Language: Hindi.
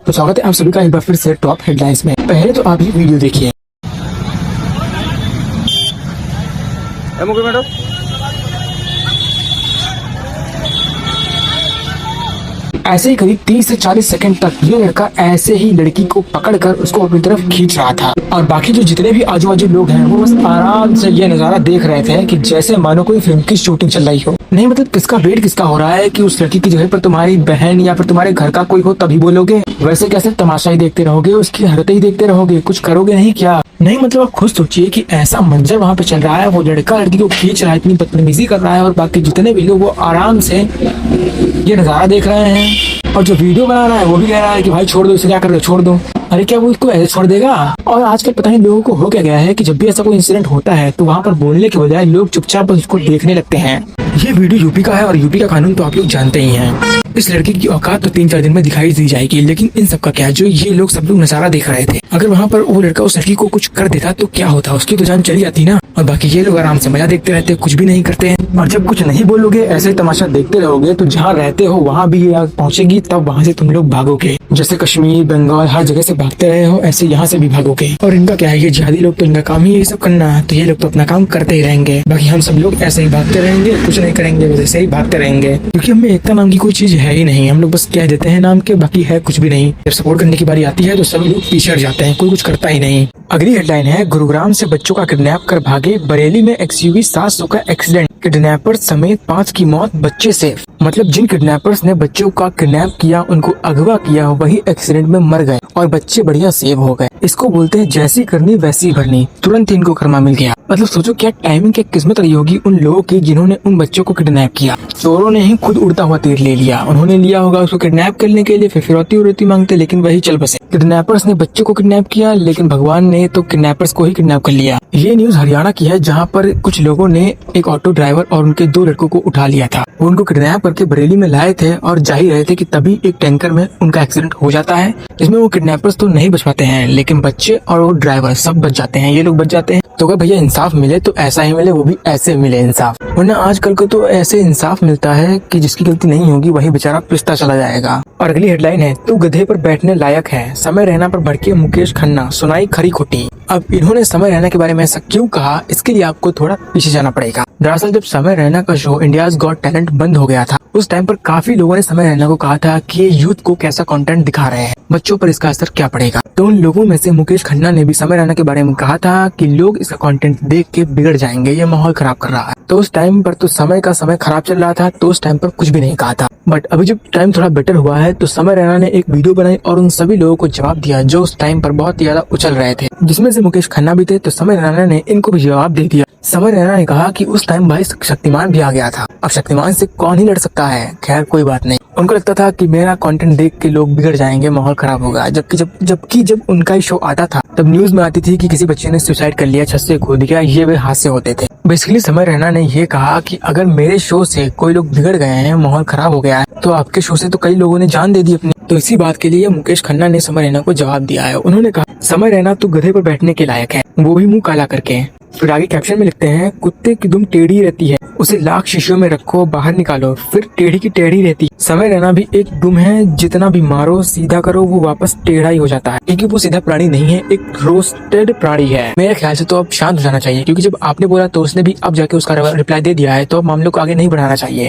तो स्वागत है आप सभी का एक बार फिर से टॉप हेडलाइंस में। पहले तो आप ये वीडियो देखिए। ऐसे ही करीब 30 से 40 सेकंड तक ये लड़का ऐसे ही लड़की को पकड़कर उसको अपनी तरफ खींच रहा था और बाकी जो जितने भी आजू बाजू लोग हैं वो बस आराम से ये नजारा देख रहे थे कि जैसे मानो कोई फिल्म की शूटिंग चल रही हो। नहीं मतलब किसका वेट किसका हो रहा है कि उस लड़की की जगह पर तुम्हारी बहन या फिर तुम्हारे घर का कोई हो तभी बोलोगे, वैसे कैसे तमाशा ही देखते रहोगे, उसकी हरकतें ही देखते रहोगे, कुछ करोगे नहीं क्या? नहीं मतलब आप खुद सोचिए कि ऐसा मंजर वहाँ पे चल रहा है, वो लड़का लड़की को खींच रहा है, इतनी बदतमीजी कर रहा है और बाकी जितने भी लोग वो आराम से ये नजारा देख रहे हैं और जो वीडियो बना रहा है वो भी कह रहा है कि भाई छोड़ दो इसे, क्या कर रहे हो, छोड़ दो। अरे क्या वो इसको ऐसे छोड़ देगा? और आजकल पता नहीं लोगों को हो क्या गया है कि जब भी ऐसा कोई इंसिडेंट होता है तो वहाँ पर बोलने के बजाय लोग चुपचाप बस उसको देखने लगते हैं। ये वीडियो यूपी का है और यूपी का कानून तो आप लोग जानते ही हैं। इस लड़की की औकात तो 3-4 दिन में दिखाई दी जाएगी, लेकिन इन सब का क्या, जो ये लोग सब लोग नजारा देख रहे थे, अगर वहाँ पर वो लड़का उस लड़की को कुछ कर देता तो क्या होता, उसकी तो जान चली जाती ना। और बाकी ये लोग आराम से मजा देखते रहते, कुछ भी नहीं करते हैं। और जब कुछ नहीं बोलोगे, ऐसे तमाशा देखते रहोगे तो जहाँ रहते हो वहाँ भी ये आग पहुँचेगी, तब वहाँ से तुम लोग भागोगे। जैसे कश्मीर, बंगाल, हर जगह से भागते रहे हो, ऐसे यहाँ से भी भागोगे। और इनका क्या है, ये जिहादी लोग तो इनका काम ही ये सब करना है, तो ये लोग तो अपना काम करते ही रहेंगे। बाकी हम सब लोग ऐसे ही भागते रहेंगे, कुछ नहीं करेंगे, बस ऐसे ही भागते रहेंगे, क्योंकि हमें एकता नाम की कोई चीज है ही नहीं। हम लोग बस कह देते हैं नाम के, बाकी है कुछ भी नहीं। जब सपोर्ट करने की बारी आती है तो सभी लोग पीछे हट जाते हैं, कोई कुछ करता ही नहीं। अगली हेडलाइन है, गुरुग्राम से बच्चों का किडनैप कर भागे, बरेली में XUV 700 का एक्सीडेंट, किडनैपर समेत 5 की मौत, बच्चे सेफ। मतलब जिन किडनैपर्स ने बच्चों का किडनैप किया, उनको अगवा किया, वही एक्सीडेंट में मर गए और बच्चे बढ़िया सेव हो गए। इसको बोलते हैं जैसी करनी वैसी भरनी, तुरंत इनको कर्मा मिल गया। मतलब सोचो क्या टाइमिंग, क्या किस्मत रही होगी उन लोगों की जिन्होंने उन बच्चों को किडनैप किया। चोरों ने ही खुद उड़ता हुआ तीर ले लिया, उन्होंने लिया होगा उसको किडनैप करने के लिए, फिर फिरौती मांगते, लेकिन वही चल बसे। किडनैपर्स ने बच्चों को किडनैप किया, लेकिन भगवान ने तो किडनैपर्स को ही किडनैप कर लिया। ये न्यूज हरियाणा की है, जहाँ पर कुछ लोगों ने एक ऑटो ड्राइवर और उनके 2 लड़कों को उठा लिया था। वो उनको किडनैप करके बरेली में लाए थे और जा ही रहे थे कि तभी एक टैंकर में उनका एक्सीडेंट हो जाता है, जिसमें वो किडनैपर्स तो नहीं बच पाते हैं, लेकिन बच्चे और वो ड्राइवर सब बच जाते हैं, ये लोग बच जाते हैं। तो अगर भैया इंसाफ मिले तो ऐसा ही मिले, वो भी ऐसे मिले इंसाफ, वरना आजकल को तो ऐसे इंसाफ मिलता है कि जिसकी गलती नहीं होगी वही बेचारा पिसता चला जाएगा। और अगली हेडलाइन है, तू गधे पर बैठने लायक है, समय रैना पर भड़के मुकेश खन्ना, सुनाई खरी खोटी। अब इन्होंने समय रैना के बारे में ऐसा क्यों कहा, इसके लिए आपको थोड़ा पीछे जाना पड़ेगा। दरअसल जब समय रैना का शो इंडियाज गॉट टैलेंट बंद हो गया था, उस टाइम पर काफी लोगों ने समय रैना को कहा था कि ये यूथ को कैसा कंटेंट दिखा रहे हैं, बच्चों पर इसका असर क्या पड़ेगा। तो उन लोगों में से मुकेश खन्ना ने भी समय रैना के बारे में कहा था कि लोग इसका कंटेंट देख के बिगड़ जाएंगे, ये माहौल खराब कर रहा है। तो उस टाइम पर तो समय खराब चल रहा था, तो उस टाइम पर कुछ भी नहीं कहा था। बट अभी जब टाइम थोड़ा बेटर हुआ है तो समय रैना ने एक वीडियो बनाई और उन सभी लोगों को जवाब दिया जो उस टाइम पर बहुत ही ज्यादा उछल रहे थे, जिसमें से मुकेश खन्ना भी थे। तो समय रैना ने इनको भी जवाब दे दिया। समय रैना ने कहा कि उस टाइम भाई शक्तिमान भी आ गया था, अब शक्तिमान से कौन ही लड़ सकता है। खैर कोई बात नहीं, उनको लगता था कि मेरा कंटेंट देख के लोग बिगड़ जाएंगे, माहौल खराब होगा। जबकि जब उनका ही शो आता था तब न्यूज में आती थी कि किसी बच्चे ने सुसाइड कर लिया, छत से कूद गया, ये वे हादसे होते थे। बेसिकली समय रैना ने ये कहा कि अगर मेरे शो से कोई लोग बिगड़ गए हैं, माहौल खराब हो गया है, तो आपके शो से तो कई लोगों ने जान दे दी अपनी। तो इसी बात के लिए मुकेश खन्ना ने समय रैना को जवाब दिया है। उन्होंने कहा, समय रैना तो गधे पर बैठने के लायक है, वो भी मुंह काला करके। फिर आगे कैप्शन में लिखते हैं, कुत्ते की दुम टेढ़ी रहती है, उसे लाख शीशियों में रखो, बाहर निकालो, फिर टेढ़ी की टेढ़ी रहती। समय रैना भी एक दुम है, जितना भी मारो सीधा करो वो वापस टेढ़ा ही हो जाता है, क्योंकि वो सीधा प्राणी नहीं है, एक रोस्टेड प्राणी है। मेरे ख्याल से तो अब शांत हो जाना चाहिए, क्योंकि जब आपने बोला तो उसने भी अब जाके उसका रिप्लाई दे दिया है, तो अब मामले को आगे नहीं बढ़ाना चाहिए।